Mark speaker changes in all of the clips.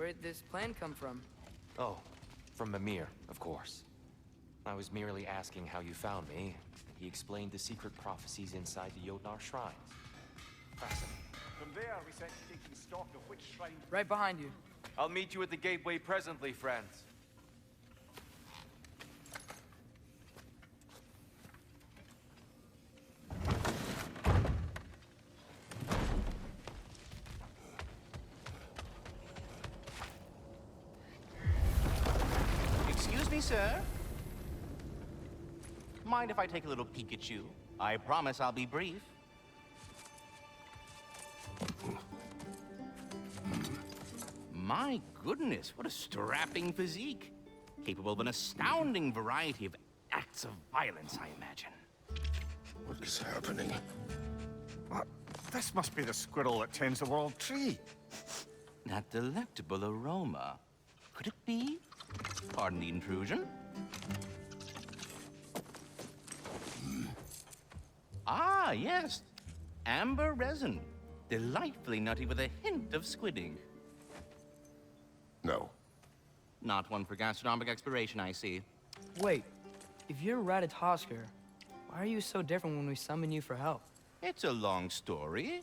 Speaker 1: Where'd this plan come from?
Speaker 2: Oh, from Mimir, of course. I was merely asking how you found me. He explained the secret prophecies inside the Jotnar shrines. Fascinating.
Speaker 3: From there, we set to taking stock of which shrine...
Speaker 1: Right behind you.
Speaker 2: I'll meet you at the gateway presently, friends.
Speaker 4: Excuse me, sir. Mind if I take a little peek at you? I promise I'll be brief. My goodness, what a strapping physique. Capable of an astounding variety of acts of violence, I imagine.
Speaker 5: What is happening?
Speaker 3: What? This must be the squirrel that tends the world tree.
Speaker 4: That delectable aroma. Could it be? Pardon the intrusion. Ah, yes. Amber resin. Delightfully nutty with a hint of squid ink.
Speaker 5: No.
Speaker 4: Not one for gastronomic exploration, I see.
Speaker 1: Wait, if you're Ratatosker, why are you so different when we summon you for help?
Speaker 4: It's a long story.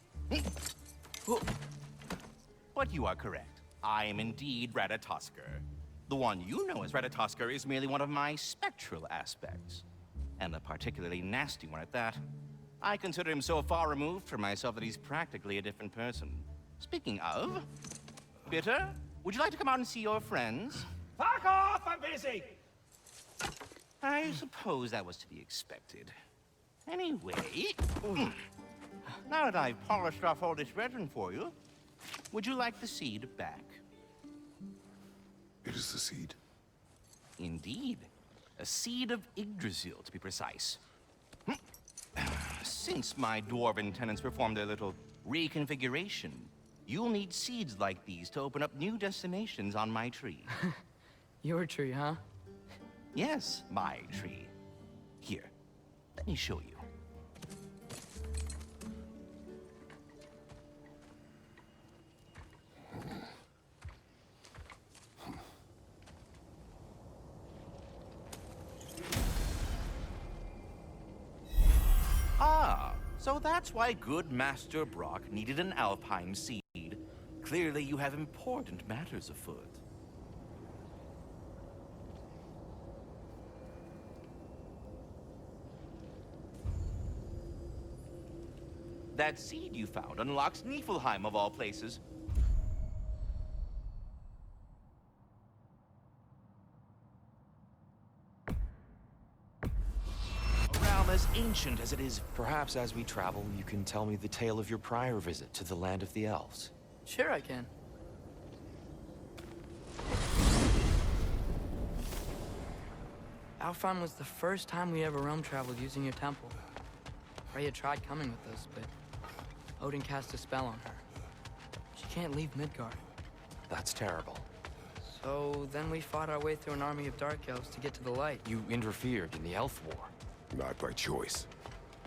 Speaker 4: But you are correct. I am indeed Ratatosker. The one you know as Ratatosker is merely one of my spectral aspects. And a particularly nasty one at that. I consider him so far removed from myself that he's practically a different person. Speaking of... Bitter, would you like to come out and see your friends?
Speaker 3: Fuck off! I'm busy!
Speaker 4: I suppose that was to be expected. Anyway... Now that I've polished off all this resin for you, would you like the seed back?
Speaker 5: It is the seed.
Speaker 4: Indeed. A seed of Yggdrasil, to be precise. Since my dwarven tenants performed their little reconfiguration, you'll need seeds like these to open up new destinations on my tree.
Speaker 1: Your tree, huh?
Speaker 4: Yes, my tree. Here, let me show you. Ah, so that's why good Master Brock needed an Alpine seed. Clearly you have important matters afoot. That seed you found unlocks Niflheim of all places. A realm as ancient as it is.
Speaker 2: Perhaps as we travel, you can tell me the tale of your prior visit to the land of the elves.
Speaker 1: Sure I can. Alfheim was the first time we ever realm traveled using your temple. Freya tried coming with us, but Odin cast a spell on her. She can't leave Midgard.
Speaker 2: That's terrible.
Speaker 1: So then we fought our way through an army of dark elves to get to the light.
Speaker 2: You interfered in the elf war.
Speaker 5: Not by choice.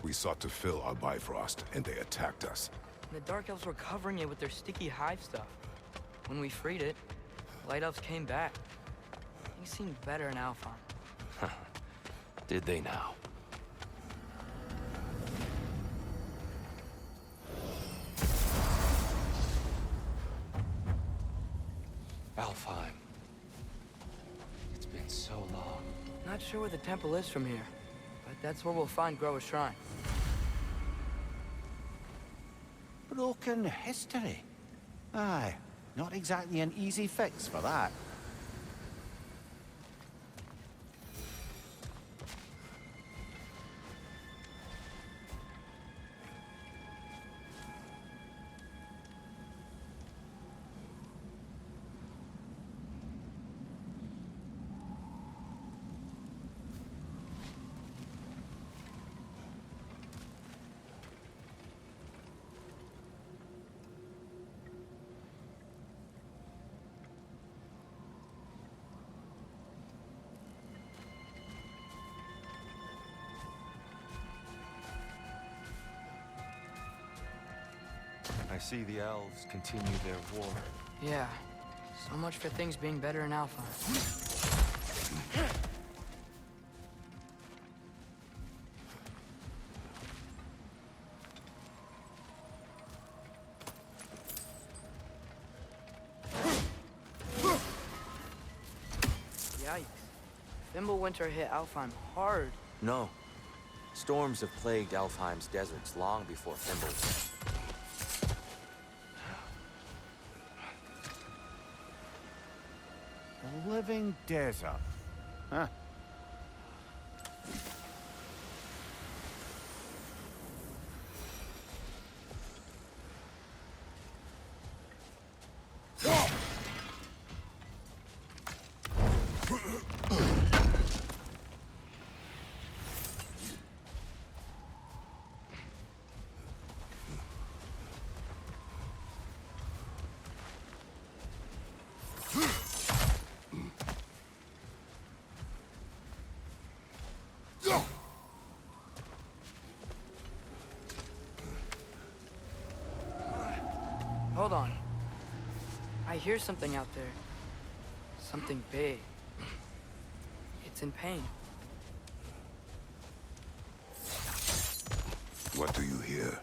Speaker 5: We sought to fill our Bifrost, and they attacked us.
Speaker 1: And the dark elves were covering it with their sticky hive stuff. When we freed it, light elves came back. Things seemed better in Alfheim.
Speaker 2: Did they now? Alfheim. It's been so long.
Speaker 1: Not sure where the temple is from here, but that's where we'll find Groa's shrine.
Speaker 6: Broken history. Aye, not exactly an easy fix for that.
Speaker 2: I see the elves continue their war.
Speaker 1: Yeah, So much for things being better in Alfheim. Yikes. Fimbulwinter hit Alfheim hard.
Speaker 2: No. Storms have plagued Alfheim's deserts long before Fimbulwinter.
Speaker 3: A living desert. Huh?
Speaker 1: Hold on. I hear something out there. Something big. It's in pain.
Speaker 5: What do you hear?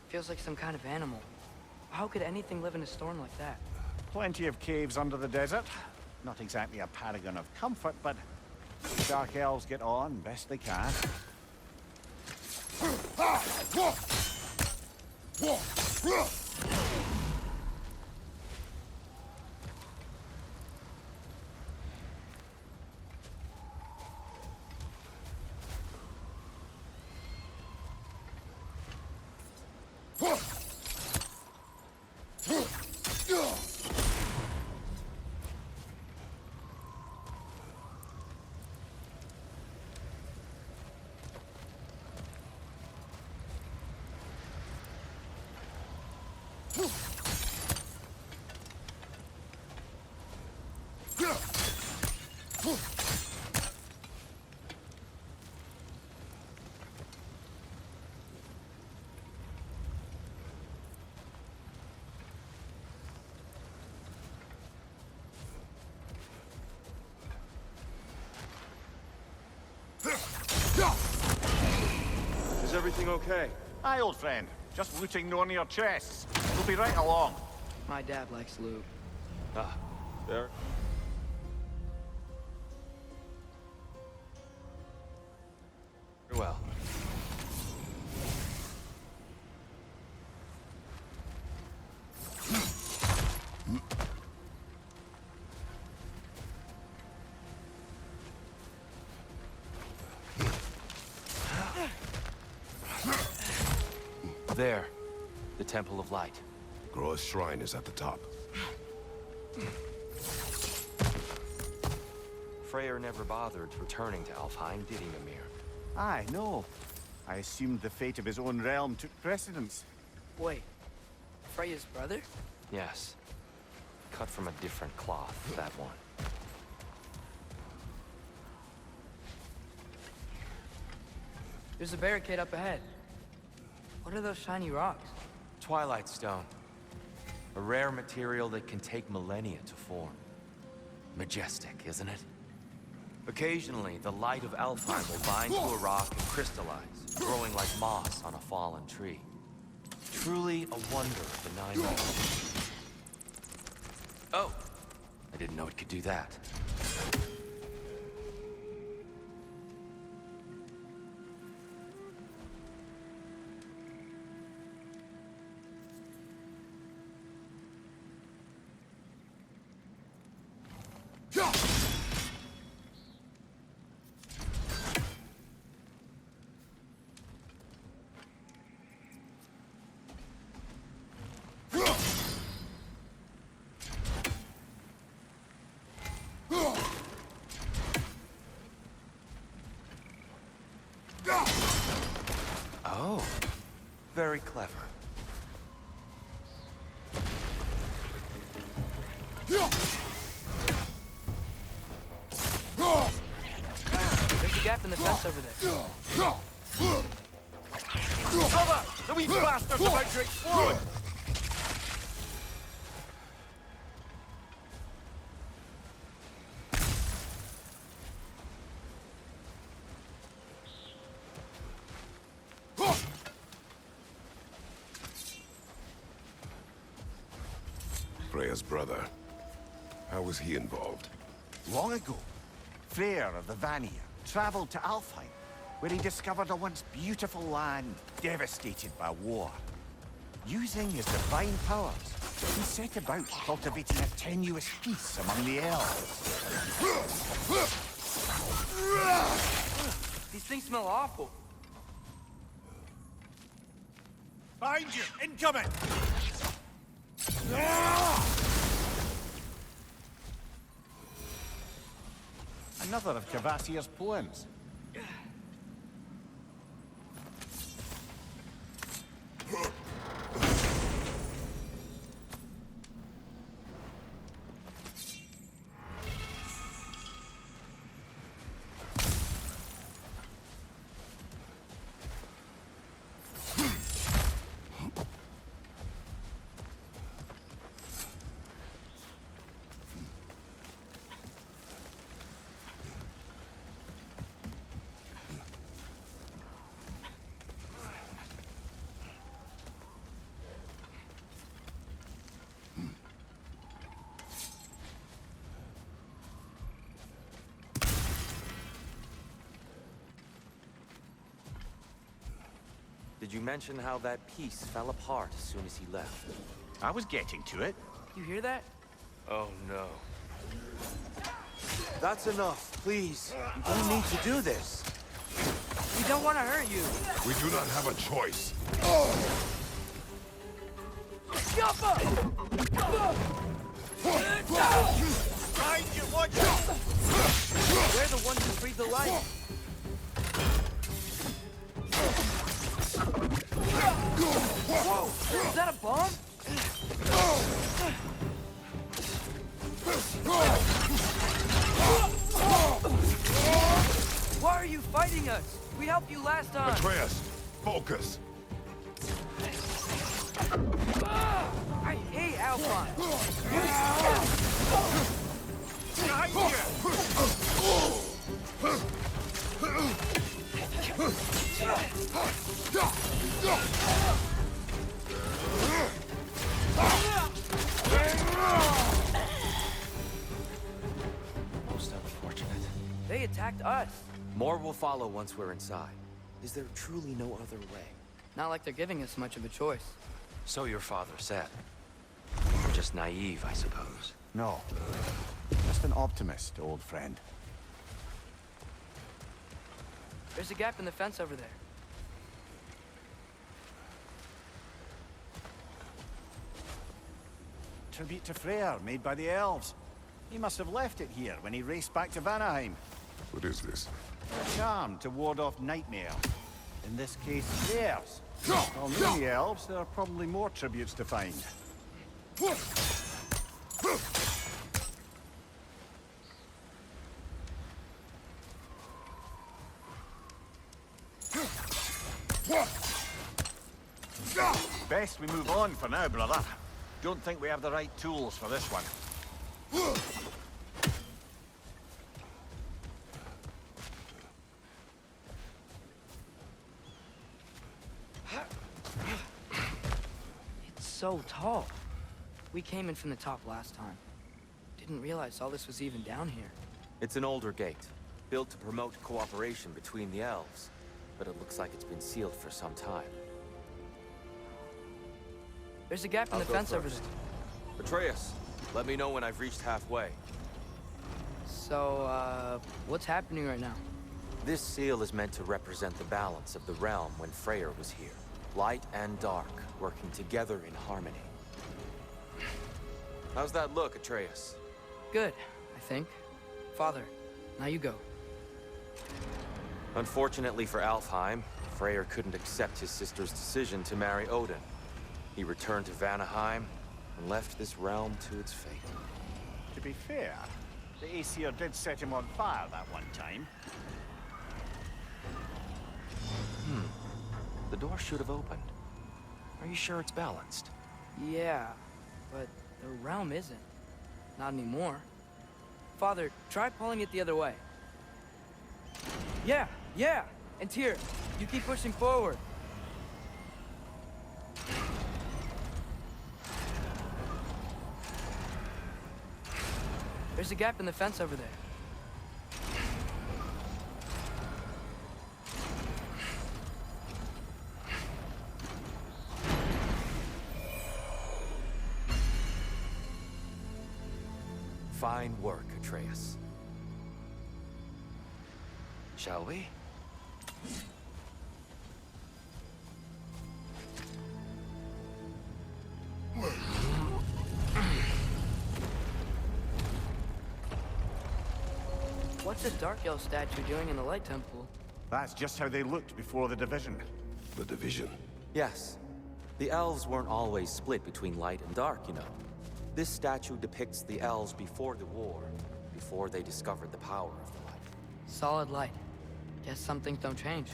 Speaker 1: Feels like some kind of animal. How could anything live in a storm like that?
Speaker 3: Plenty of caves under the desert. Not exactly a paragon of comfort, but dark elves get on best they can.
Speaker 7: Is everything okay?
Speaker 3: Aye, old friend. Just looting no near chests. We'll be right along.
Speaker 1: My dad likes loot.
Speaker 7: Ah, there.
Speaker 2: Well. There. The Temple of Light.
Speaker 5: Groa's shrine is at the top.
Speaker 2: Freyr never bothered returning to Alfheim, did he, Mimir?
Speaker 3: Aye, no. I assumed the fate of his own realm took precedence.
Speaker 1: Wait. Freya's brother?
Speaker 2: Yes. Cut from a different cloth, that one.
Speaker 1: There's a barricade up ahead. What are those shiny rocks?
Speaker 2: Twilight Stone. A rare material that can take millennia to form. Majestic, isn't it? Occasionally, the light of Alfheim will bind to a rock and crystallize, growing like moss on a fallen tree. Truly a wonder of the Nine Realms. Oh! I didn't know it could do that. Oh, very clever.
Speaker 1: There's a gap in the fence over there.
Speaker 7: Cover! The wee bastard's about to explode!
Speaker 5: Freya's brother. How was he involved?
Speaker 6: Long ago, Freyr of the Vanir traveled to Alfheim, where he discovered a once beautiful land devastated by war. Using his divine powers, he set about cultivating a tenuous peace among the elves.
Speaker 1: These things smell awful.
Speaker 6: Behind you! Incoming! Another of Kvasir's poems.
Speaker 2: Did you mention how that piece fell apart as soon as he left?
Speaker 6: I was getting to it.
Speaker 1: You hear that?
Speaker 7: Oh no.
Speaker 2: That's enough, please. You don't need to do this.
Speaker 1: We don't want to hurt you.
Speaker 5: We do not have a choice.
Speaker 6: Behind you, watch out!
Speaker 1: We're the ones who breathe the light. Whoa! Is that a bomb? Why are you fighting us? We helped you last time.
Speaker 5: Atreus, focus.
Speaker 1: I hate Alphonse.
Speaker 6: Behind
Speaker 2: Most unfortunate.
Speaker 1: They attacked us.
Speaker 2: More will follow once we're inside. Is there truly no other way?
Speaker 1: Not like they're giving us much of a choice.
Speaker 2: So your father said. You're just naive, I suppose.
Speaker 6: No. Just an optimist, old friend.
Speaker 1: There's a gap in the fence over there.
Speaker 6: Tribute to Freyr, made by the elves. He must have left it here when he raced back to Vanaheim.
Speaker 5: What is this?
Speaker 6: A charm to ward off nightmare. In this case, theirs. Well, knowing the elves, there are probably more tributes to find. Best we move on for now, brother. Don't think we have the right tools for this one.
Speaker 1: It's so tall. We came in from the top last time. Didn't realize all this was even down here.
Speaker 2: It's an older gate, built to promote cooperation between the elves. But it looks like it's been sealed for some time.
Speaker 1: There's a gap in
Speaker 2: I'll
Speaker 1: the
Speaker 2: go
Speaker 1: fence over
Speaker 2: first.
Speaker 1: there.
Speaker 2: Atreus, let me know when I've reached halfway.
Speaker 1: So, what's happening right now?
Speaker 2: This seal is meant to represent the balance of the realm when Freyr was here. Light and dark, working together in harmony. How's that look, Atreus?
Speaker 1: Good, I think. Father, now you go.
Speaker 2: Unfortunately for Alfheim, Freyr couldn't accept his sister's decision to marry Odin. He returned to Vanaheim and left this realm to its fate.
Speaker 6: To be fair, the Aesir did set him on fire that one time.
Speaker 2: The door should have opened. Are you sure it's balanced?
Speaker 1: Yeah, but the realm isn't. Not anymore. Father, try pulling it the other way. Yeah! And Tyr, you keep pushing forward. There's a gap in the fence over there.
Speaker 2: Fine work, Atreus. Shall we?
Speaker 1: What's this Dark Elf statue doing in the Light Temple?
Speaker 3: That's just how they looked before the division.
Speaker 5: The division.
Speaker 2: Yes. The elves weren't always split between light and dark, you know. This statue depicts the elves before the war, before they discovered the power of the light.
Speaker 1: Solid light. Guess some things don't change.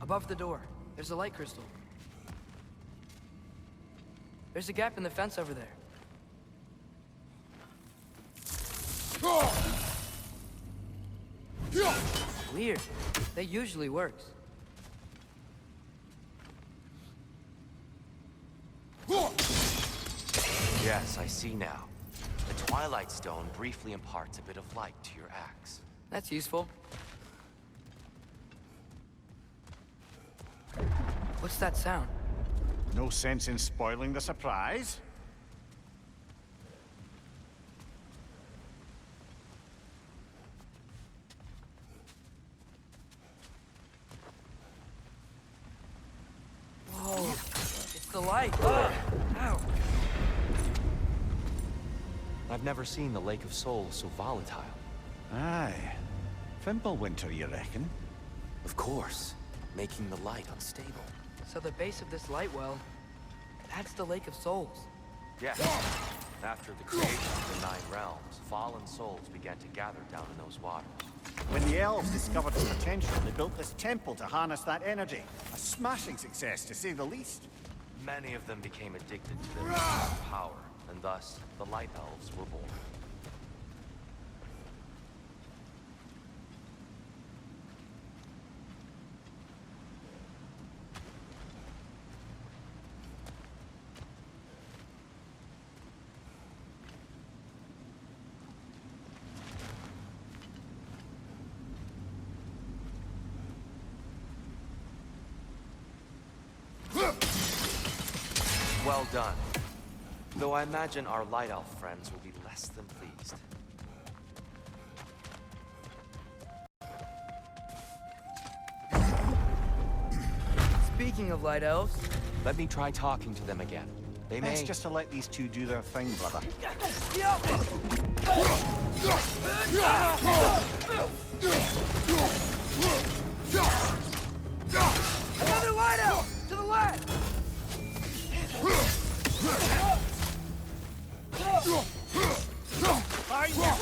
Speaker 1: Above the door, there's a light crystal. There's a gap in the fence over there. Weird. That usually works.
Speaker 2: Yes, I see now. The Twilight Stone briefly imparts a bit of light to your axe.
Speaker 1: That's useful. What's that sound?
Speaker 3: No sense in spoiling the surprise.
Speaker 1: Whoa, it's the light. Ow.
Speaker 2: I've never seen the Lake of Souls so volatile.
Speaker 3: Aye. Fimbulwinter, you reckon?
Speaker 2: Of course, making the light unstable.
Speaker 1: So the base of this light well, that's the Lake of Souls.
Speaker 2: Yes. After the creation of the Nine Realms, fallen souls began to gather down in those waters.
Speaker 3: When the elves discovered its potential, they built this temple to harness that energy. A smashing success, to say the least.
Speaker 2: Many of them became addicted to their power, and thus the Light Elves were born. Well done. Though I imagine our Light Elf friends will be less than pleased.
Speaker 1: Speaking of light elves,
Speaker 2: Let me try talking to them again. They may...
Speaker 3: Best just to let these two do their thing, brother.
Speaker 1: another light elf to the left.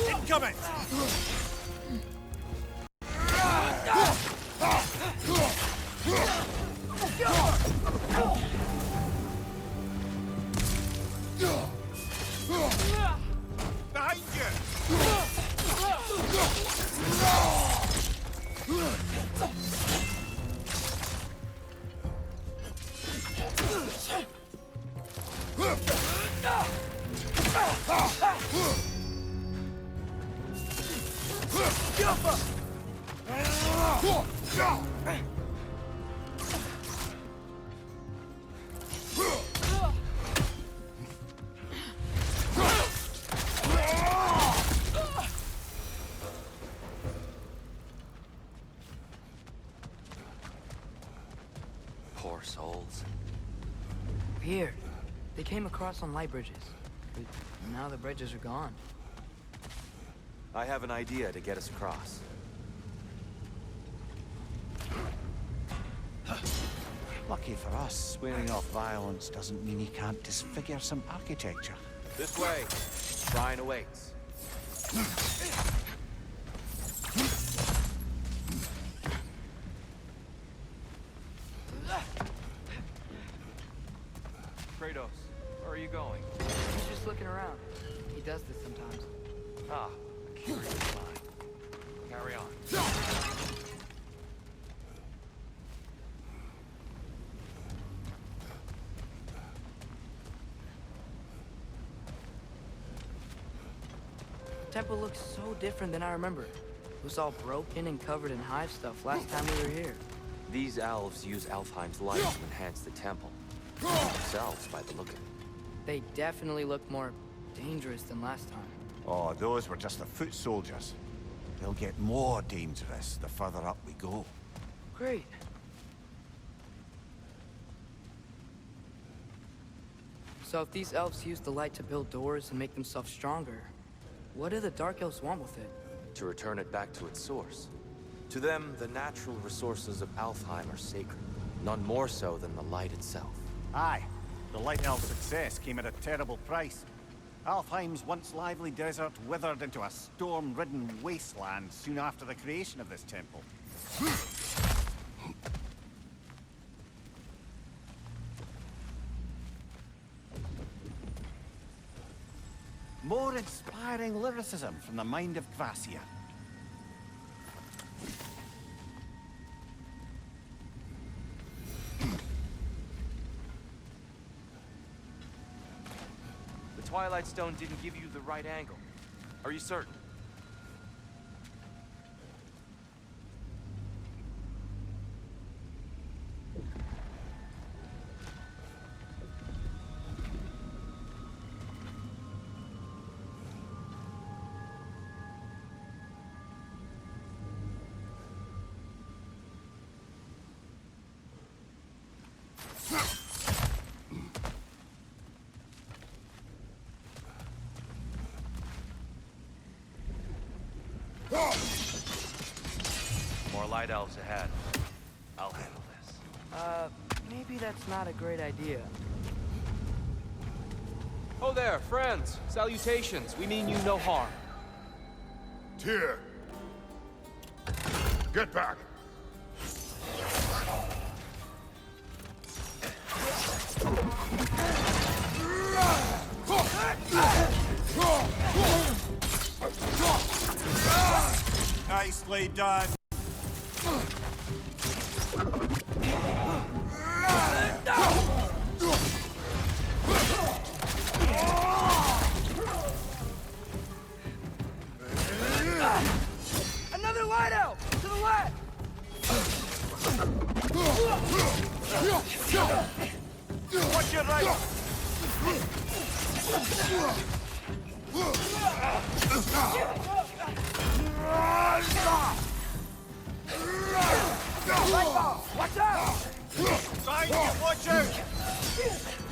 Speaker 3: Incoming! Behind
Speaker 2: Poor souls.
Speaker 1: Weird. They came across on light bridges. But now the bridges are gone.
Speaker 2: I have an idea to get us across.
Speaker 3: Lucky for us, swearing off violence doesn't mean he can't disfigure some architecture.
Speaker 2: This way. Shrine awaits. Kratos, where are you going?
Speaker 1: He's just looking around. He does this sometimes.
Speaker 2: Ah, a curious mind. Carry on.
Speaker 1: temple looks so different than I remember. It was all broken and covered in hive stuff last time we were here.
Speaker 2: These elves use Alfheim's light to enhance the temple. Themselves, by the look of it.
Speaker 1: They definitely look more dangerous than last time.
Speaker 3: Oh, those were just the foot soldiers. They'll get more dangerous the further up we go.
Speaker 1: Great. So if these elves use the light to build doors and make themselves stronger, what do the Dark Elves want with it?
Speaker 2: To return it back to its source. To them, the natural resources of Alfheim are sacred. None more so than the light itself.
Speaker 3: Aye, the Light Elf success came at a terrible price. Alfheim's once lively desert withered into a storm-ridden wasteland soon after the creation of this temple. More inspiring lyricism from the mind of Kvasia.
Speaker 2: The Twilight Stone didn't give you the right angle. Are you certain? More light elves ahead. I'll handle this.
Speaker 1: Maybe that's not a great idea.
Speaker 7: Oh there, friends. Salutations. We mean you no harm.
Speaker 5: Tyr! Get back!
Speaker 3: Nicely done.
Speaker 1: Another light out! To the left!
Speaker 3: Watch your right!
Speaker 1: Watch out!
Speaker 3: Behind you, watch out!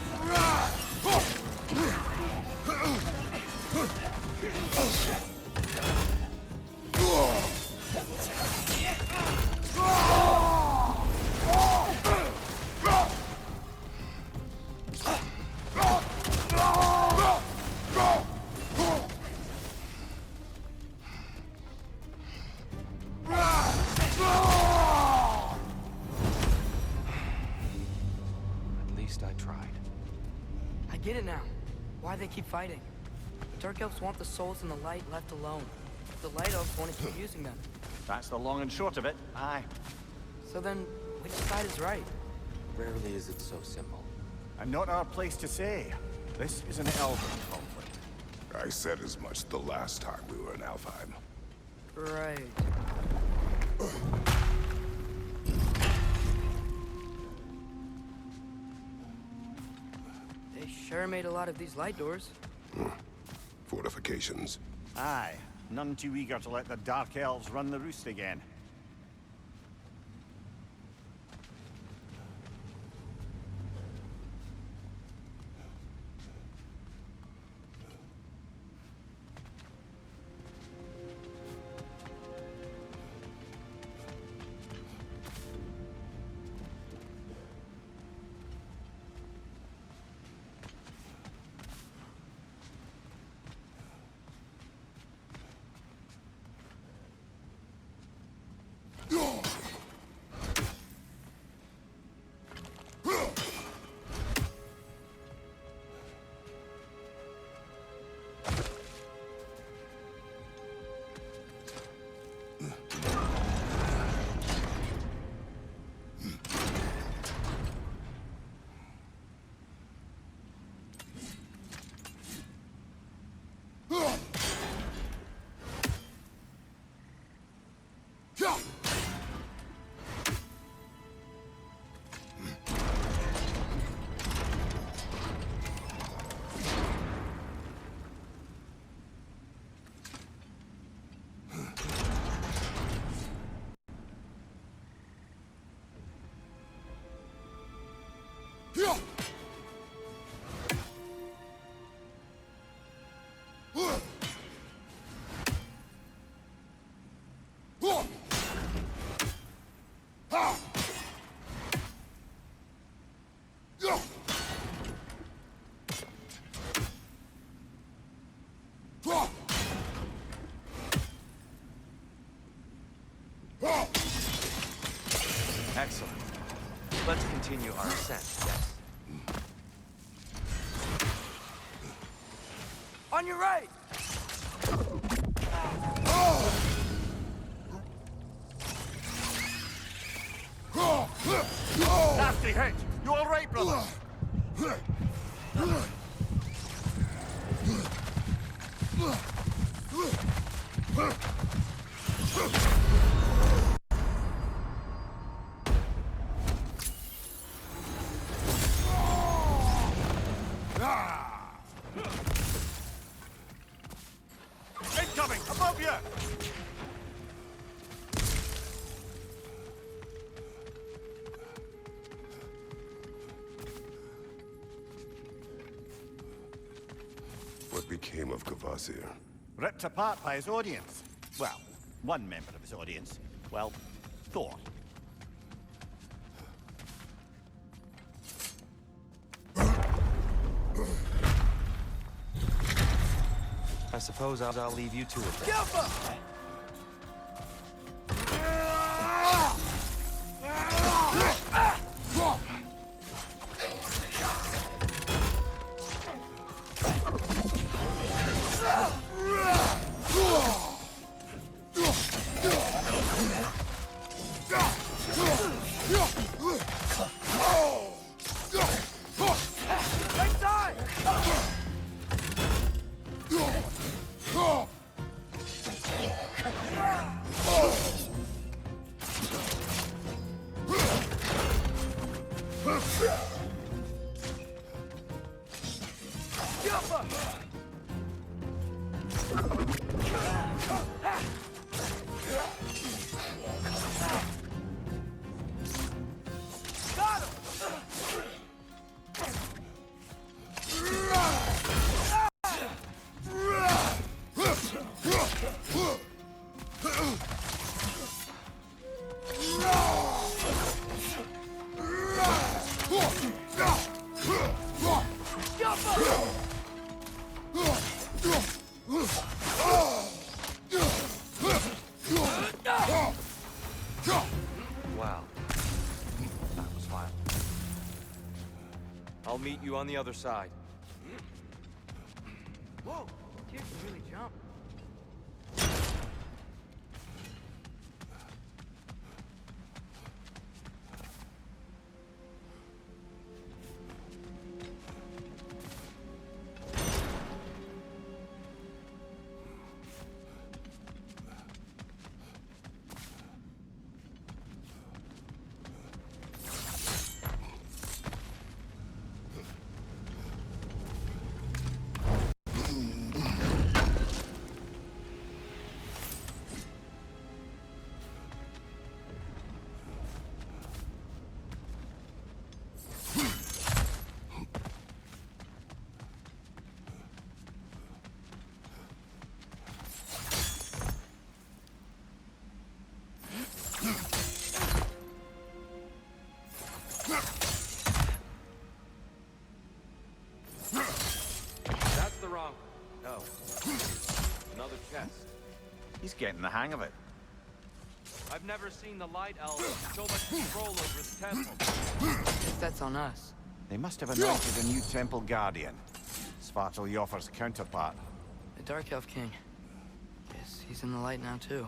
Speaker 2: At least I tried.
Speaker 1: I get it now. Why they keep fighting. The Dark Elves want the souls in the light left alone. The Light Elves want to keep using them.
Speaker 3: That's the long and short of it. Aye.
Speaker 1: So then, which side is right?
Speaker 2: Rarely is it so simple.
Speaker 3: And not our place to say. This is an elven conflict.
Speaker 5: I said as much the last time we were in Alfheim.
Speaker 1: Right. They sure made a lot of these light doors.
Speaker 5: Fortifications.
Speaker 3: Aye. None too eager to let the Dark Elves run the roost again.
Speaker 2: Excellent. Let's continue our ascent, yes?
Speaker 1: On your right!
Speaker 3: Nasty hit! You all right, brother? Incoming! Above you!
Speaker 5: What became of Kvasir?
Speaker 3: Ripped apart by his audience. Well, one member of his audience. Well, Thor.
Speaker 2: I suppose I'll leave you to it then. Wow. That was violent. I'll meet you on the other side.
Speaker 1: Whoa! Kid can really jump.
Speaker 2: That's the wrong... No. Another chest.
Speaker 3: He's getting the hang of it.
Speaker 2: I've never seen the Light Elves with so much control over the temple.
Speaker 1: Guess that's on us.
Speaker 3: They must have anointed a new temple guardian. Svartal Joffer's counterpart.
Speaker 1: The Dark Elf King. Guess he's in the light now, too.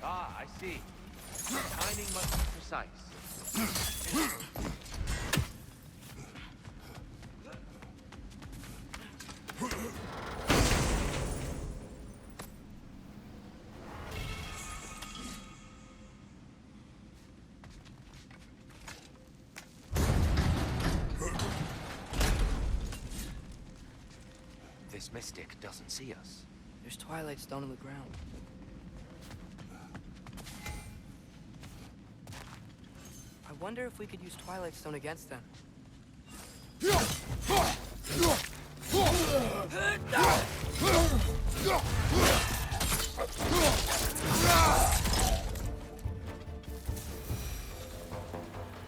Speaker 2: Ah, I see. Timing must be precise. This mystic doesn't see us.
Speaker 1: There's Twilight Stone in the ground. I wonder if we could use Twilight Stone against them.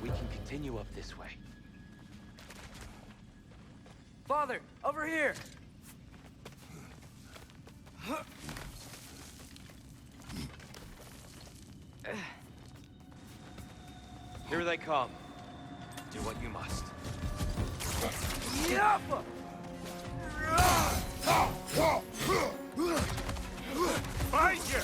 Speaker 2: We can continue up this way.
Speaker 1: Father, over here!
Speaker 2: Here they come. Do what you must.
Speaker 1: Yappa!
Speaker 3: Find you!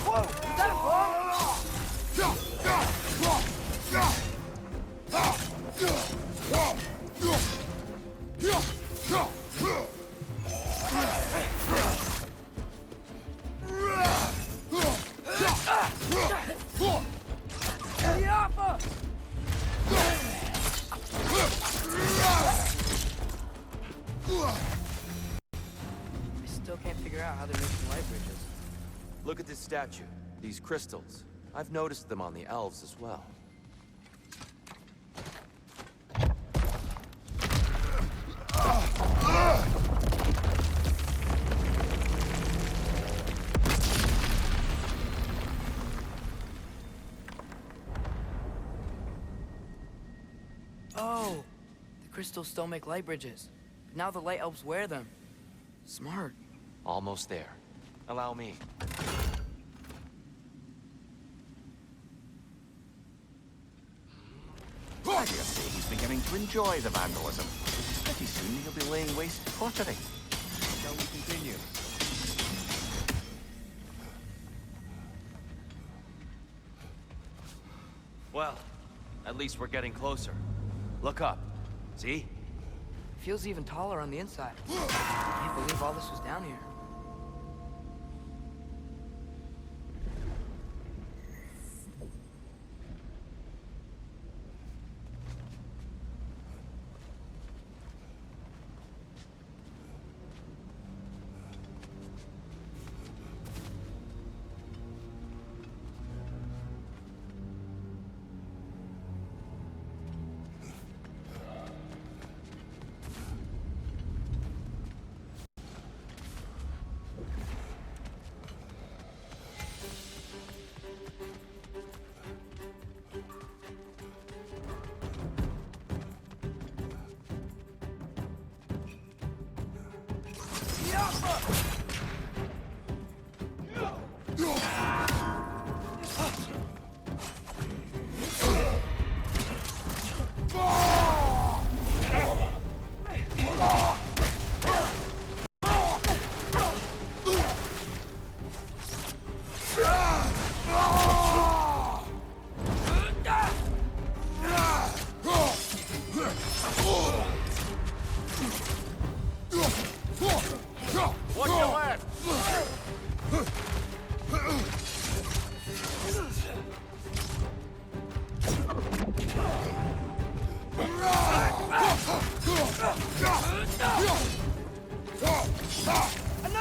Speaker 1: Whoa! Is that a bomb? Yappa! I still can't figure out how they're making light bridges.
Speaker 2: Look at this statue. These crystals. I've noticed them on the elves as well.
Speaker 1: Oh, the crystals still make light bridges. But now the light elves wear them. Smart.
Speaker 2: Almost there. Allow me.
Speaker 6: I dare say he's beginning to enjoy the vandalism. Pretty soon he'll be laying waste to pottery. Shall we continue?
Speaker 2: Well, at least we're getting closer. Look up. See?
Speaker 1: Feels even taller on the inside. I can't believe all this was down here.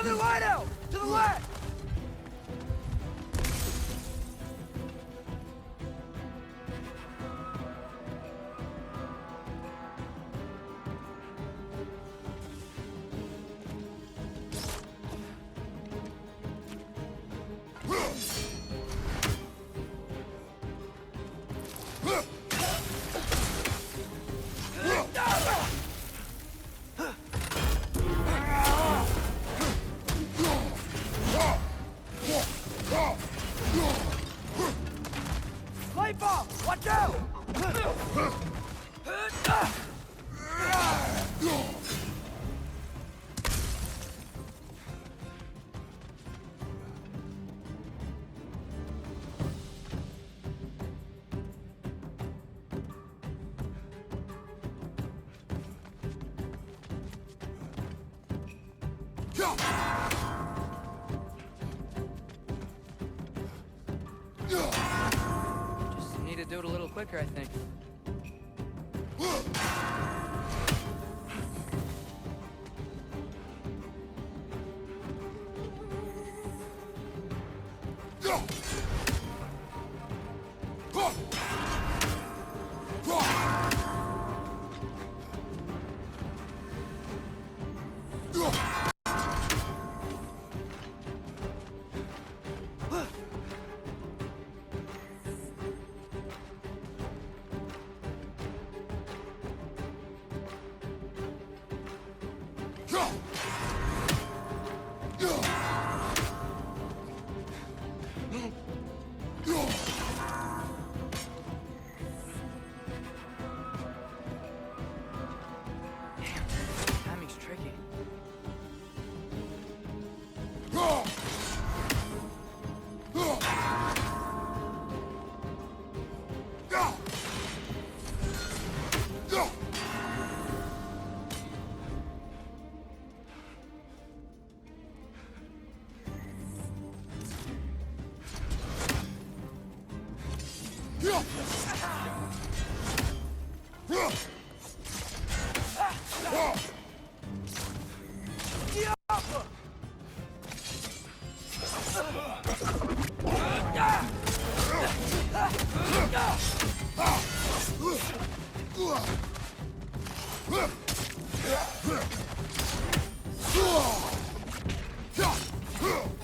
Speaker 1: Another light out! To the left! Light bulb! Watch out! Just need to do it a little quicker, I think. Timing's tricky.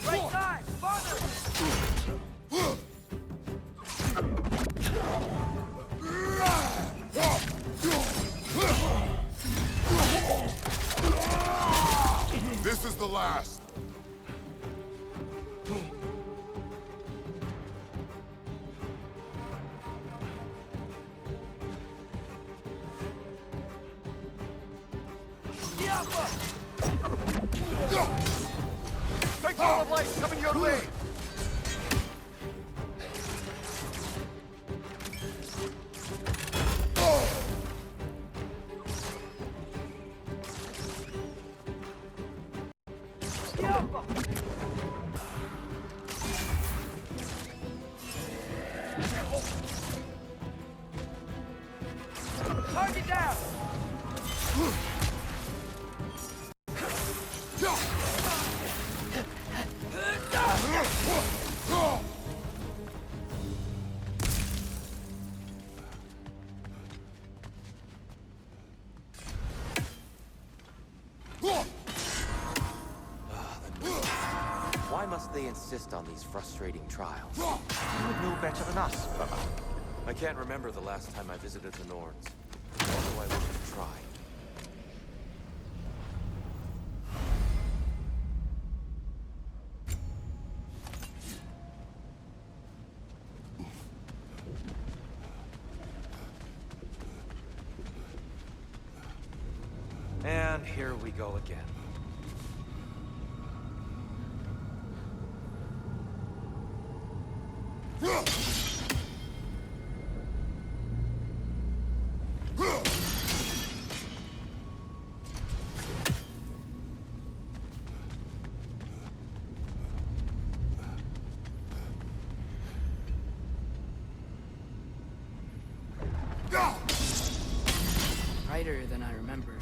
Speaker 1: Right side! Farther!
Speaker 5: This is the last.
Speaker 3: Big ball of light coming your way!
Speaker 1: Target down!
Speaker 2: Why must they insist on these frustrating trials?
Speaker 6: You would know better than us, brother.
Speaker 2: I can't remember the last time I visited the Nords. Although I wish to try. And here we go again.
Speaker 1: Brighter than I remember.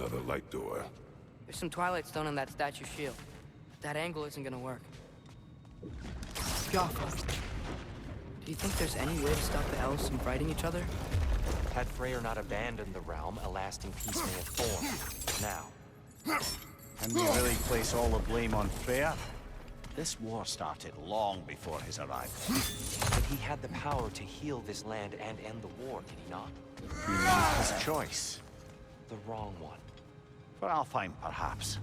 Speaker 5: Another light door.
Speaker 1: There's some Twilight Stone on that statue shield. That angle isn't gonna work. Jaffa, do you think there's any way to stop the elves from fighting each other?
Speaker 2: Had Freyr not abandoned the realm, a lasting peace may have formed. Now,
Speaker 3: Can we really place all the blame on Freyr? This war started long before his arrival.
Speaker 2: but he had the power to heal this land and end the war, did he not?
Speaker 3: He made his choice.
Speaker 2: The wrong one.
Speaker 3: For Alfheim, perhaps.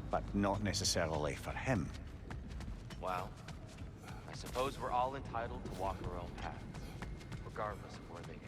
Speaker 3: But not necessarily for him.
Speaker 2: Well, I suppose we're all entitled to walk our own paths, regardless of where they end.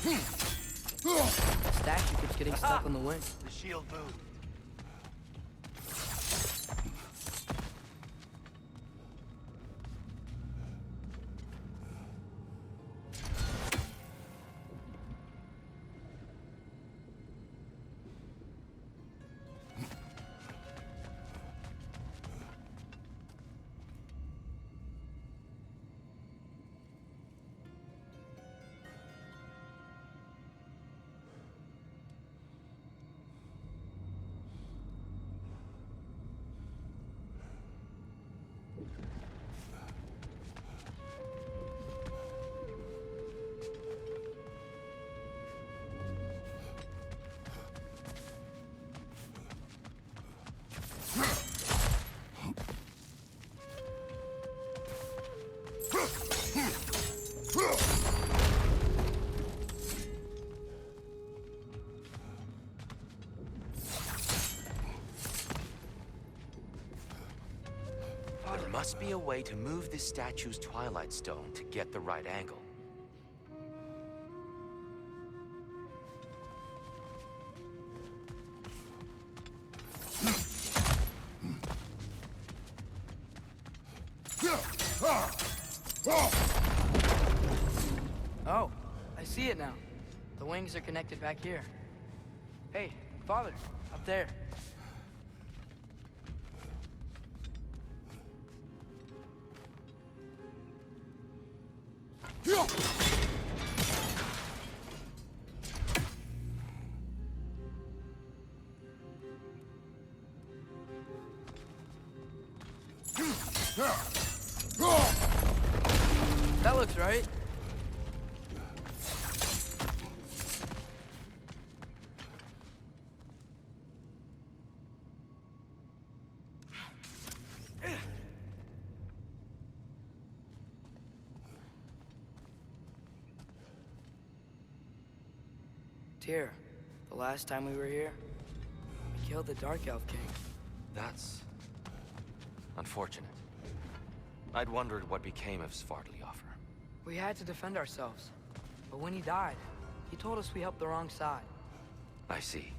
Speaker 1: The statue keeps getting stuck on the wing.
Speaker 2: The shield moved. There must be a way to move this statue's Twilight Stone to get the right angle.
Speaker 1: Oh, I see it now. The wings are connected back here. Hey, Father, up there. That looks right. Tyr, the last time we were here, we killed the Dark Elf King.
Speaker 2: That's unfortunate. I'd wondered what became of Svartalfr.
Speaker 1: We had to defend ourselves. But when he died, he told us we helped the wrong side.
Speaker 2: I see.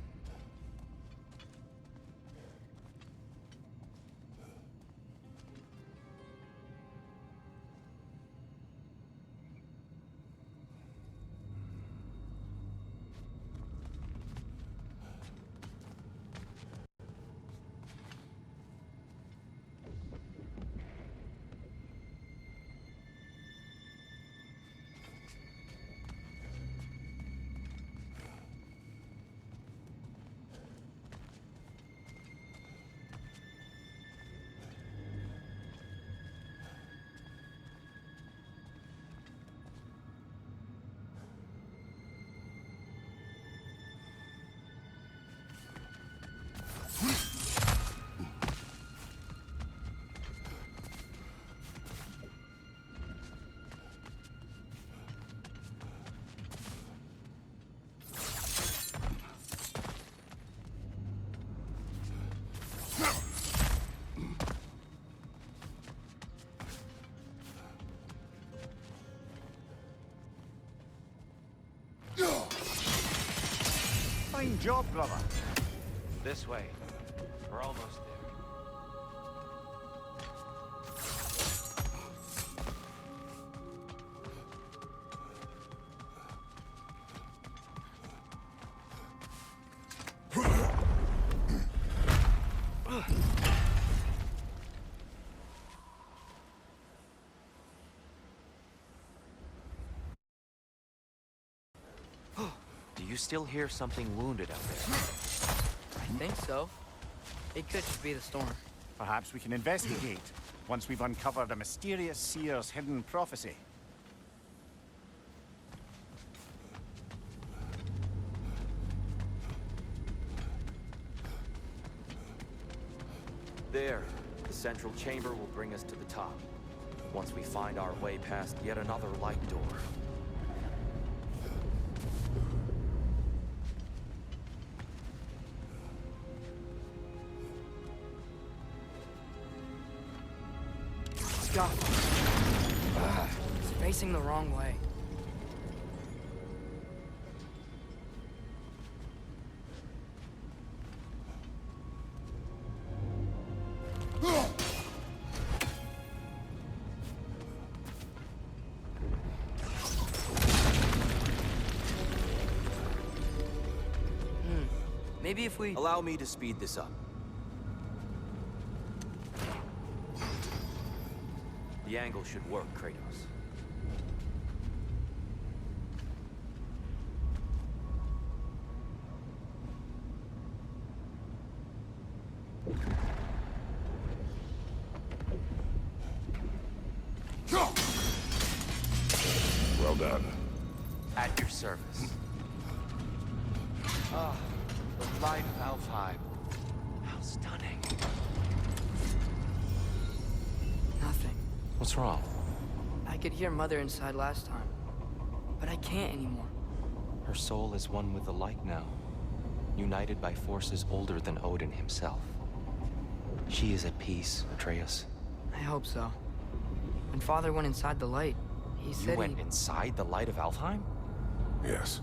Speaker 3: Fine job, brother.
Speaker 2: This way. We're almost there. Do you still hear something wounded out there?
Speaker 1: I think so. It could just be the storm.
Speaker 3: Perhaps we can investigate once we've uncovered a mysterious seer's hidden prophecy.
Speaker 2: There. The central chamber will bring us to the top. Once we find our way past yet another light door.
Speaker 1: Scott. It's facing the wrong way. Maybe if we...
Speaker 2: Allow me to speed this up. The angle should work, Kratos.
Speaker 5: Well done.
Speaker 2: At your service. Ah, the light of Alfheim. How stunning.
Speaker 1: Nothing.
Speaker 2: What's wrong?
Speaker 1: I could hear Mother inside last time, but I can't anymore.
Speaker 2: Her soul is one with the light now, united by forces older than Odin himself. She is at peace, Atreus.
Speaker 1: I hope so. When Father went inside the light, he
Speaker 2: You
Speaker 1: said
Speaker 2: went inside the light of Alfheim?
Speaker 5: Yes.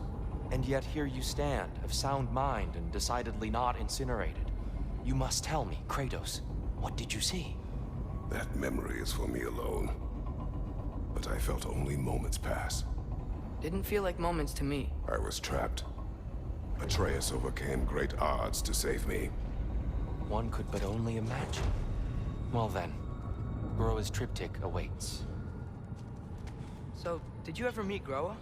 Speaker 2: And yet here you stand, of sound mind and decidedly not incinerated. You must tell me, Kratos, what did you see?
Speaker 5: That memory is for me alone. But I felt only moments pass.
Speaker 1: Didn't feel like moments to me.
Speaker 5: I was trapped. Atreus overcame great odds to save me.
Speaker 2: One could but only imagine. Well then, Groa's triptych awaits.
Speaker 1: So, did you ever meet Groa?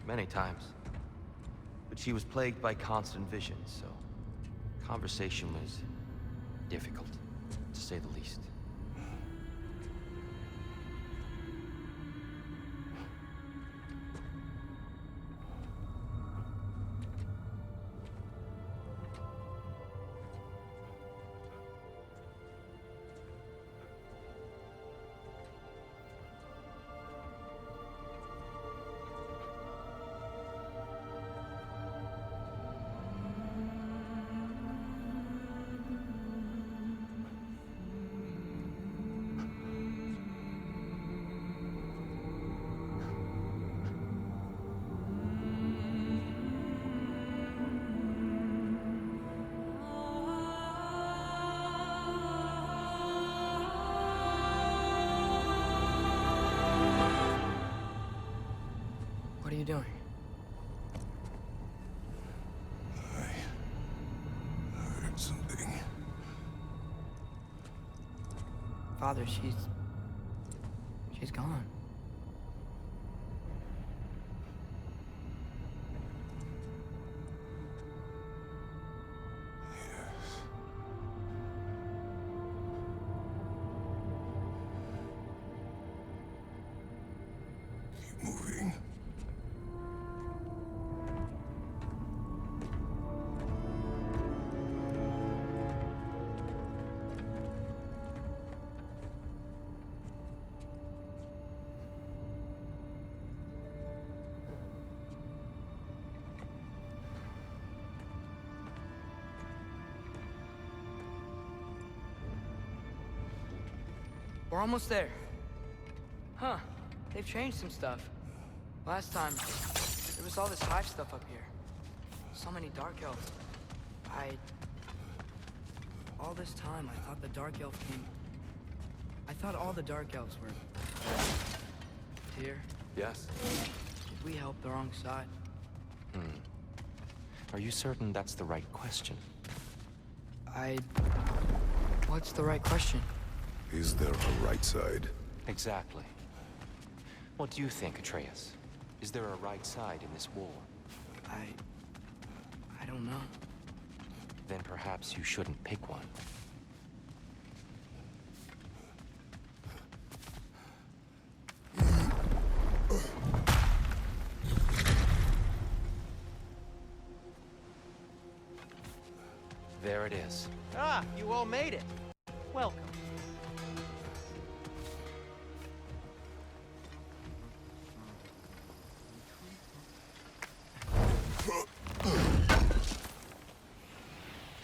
Speaker 2: Many times. But she was plagued by constant visions, so conversation was difficult, to say the least.
Speaker 1: What are you doing?
Speaker 5: I heard something.
Speaker 1: Father, she's gone.
Speaker 5: Keep moving.
Speaker 1: We're almost there. Huh. They've changed some stuff. Last time, there was all this hive stuff up here. So many Dark Elves. All this time, I thought the Dark Elf came... I thought all the Dark Elves were... Tyr,
Speaker 2: Yes?
Speaker 1: did we help the wrong side?
Speaker 2: Are you certain that's the right question?
Speaker 1: What's the right question?
Speaker 5: Is there a right side?
Speaker 2: Exactly. What do you think, Atreus? Is there a right side in this war?
Speaker 1: I don't know.
Speaker 2: Then perhaps you shouldn't pick one. There it is.
Speaker 7: Ah, you all made it. Welcome.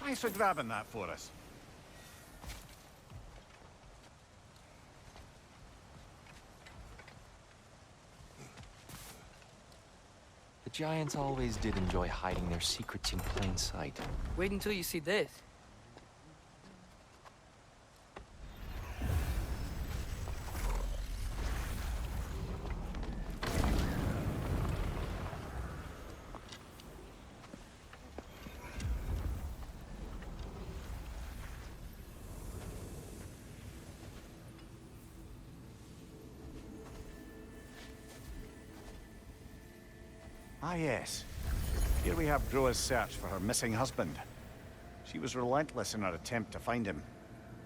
Speaker 3: Thanks for grabbing that for us.
Speaker 2: The giants always did enjoy hiding their secrets in plain sight.
Speaker 1: Wait until you see this.
Speaker 3: Ah, yes. Here we have Groa's search for her missing husband. She was relentless in her attempt to find him.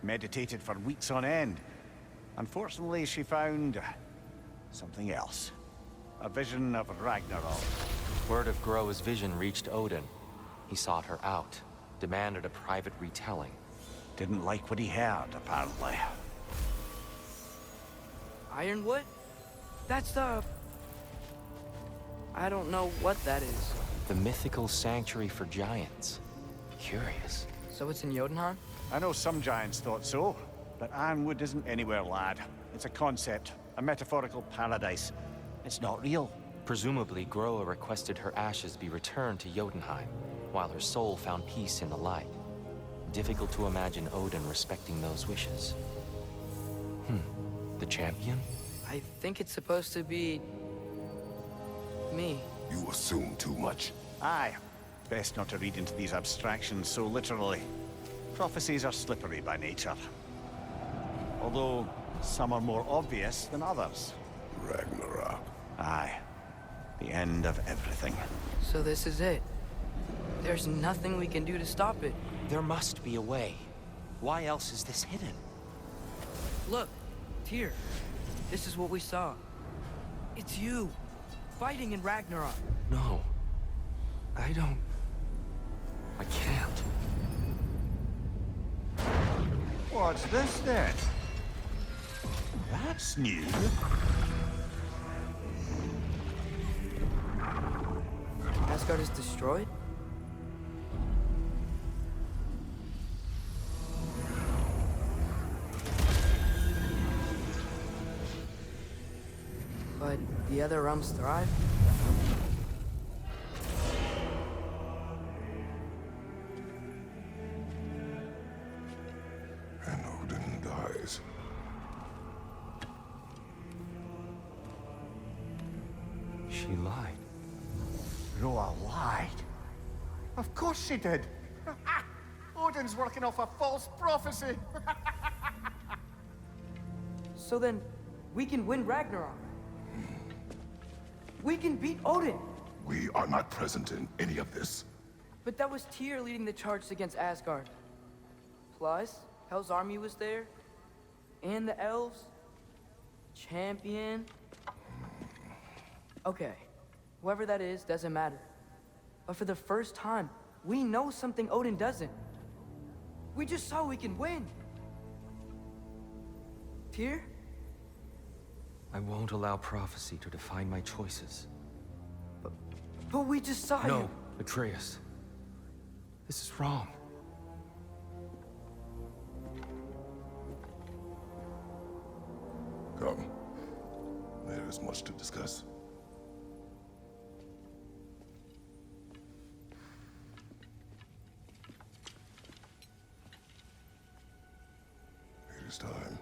Speaker 3: Meditated for weeks on end. Unfortunately, she found... something else. A vision of Ragnarok.
Speaker 2: Word of Groa's vision reached Odin. He sought her out, demanded a private retelling.
Speaker 3: Didn't like what he heard, apparently.
Speaker 1: Ironwood? That's the... I don't know what that is.
Speaker 2: The mythical sanctuary for giants. Curious.
Speaker 1: So it's in Jotunheim?
Speaker 3: I know some giants thought so, but Ironwood isn't anywhere, lad. It's a concept, a metaphorical paradise. It's not real.
Speaker 2: Presumably, Groa requested her ashes be returned to Jotunheim, while her soul found peace in the light. Difficult to imagine Odin respecting those wishes. The champion?
Speaker 1: I think it's supposed to be... me.
Speaker 5: You assume too much.
Speaker 3: Aye. Best not to read into these abstractions so literally. Prophecies are slippery by nature. Although, some are more obvious than others.
Speaker 5: Ragnarok.
Speaker 3: Aye. The end of everything.
Speaker 1: So this is it. There's nothing we can do to stop it.
Speaker 2: There must be a way. Why else is this hidden?
Speaker 1: Look, Tyr. This is what we saw. It's you, fighting in Ragnarok.
Speaker 2: No. I can't.
Speaker 3: What's this then? That's new.
Speaker 1: Asgard is destroyed? But the other realms thrive?
Speaker 5: And Odin dies.
Speaker 2: She lied.
Speaker 3: Groa lied. Of course she did. Odin's working off a false prophecy.
Speaker 1: So then, we can win Ragnarok. We can beat Odin.
Speaker 5: We are not present in any of this.
Speaker 1: But that was Tyr leading the charge against Asgard. Plus, Hell's army was there. And the elves. Champion. Okay. Whoever that is, doesn't matter. But for the first time, we know something Odin doesn't. We just saw we can win. Tyr?
Speaker 2: I won't allow prophecy to define my choices.
Speaker 1: But we just saw you.
Speaker 2: No, Atreus. This is wrong.
Speaker 5: Come. There is much to discuss. next time.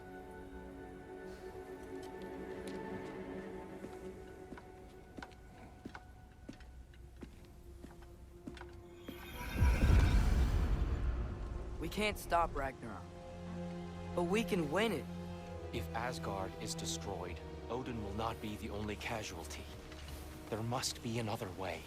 Speaker 1: We can't stop Ragnarok, but we can win it.
Speaker 7: If Asgard is destroyed, Odin will not be the only casualty. There must be another way.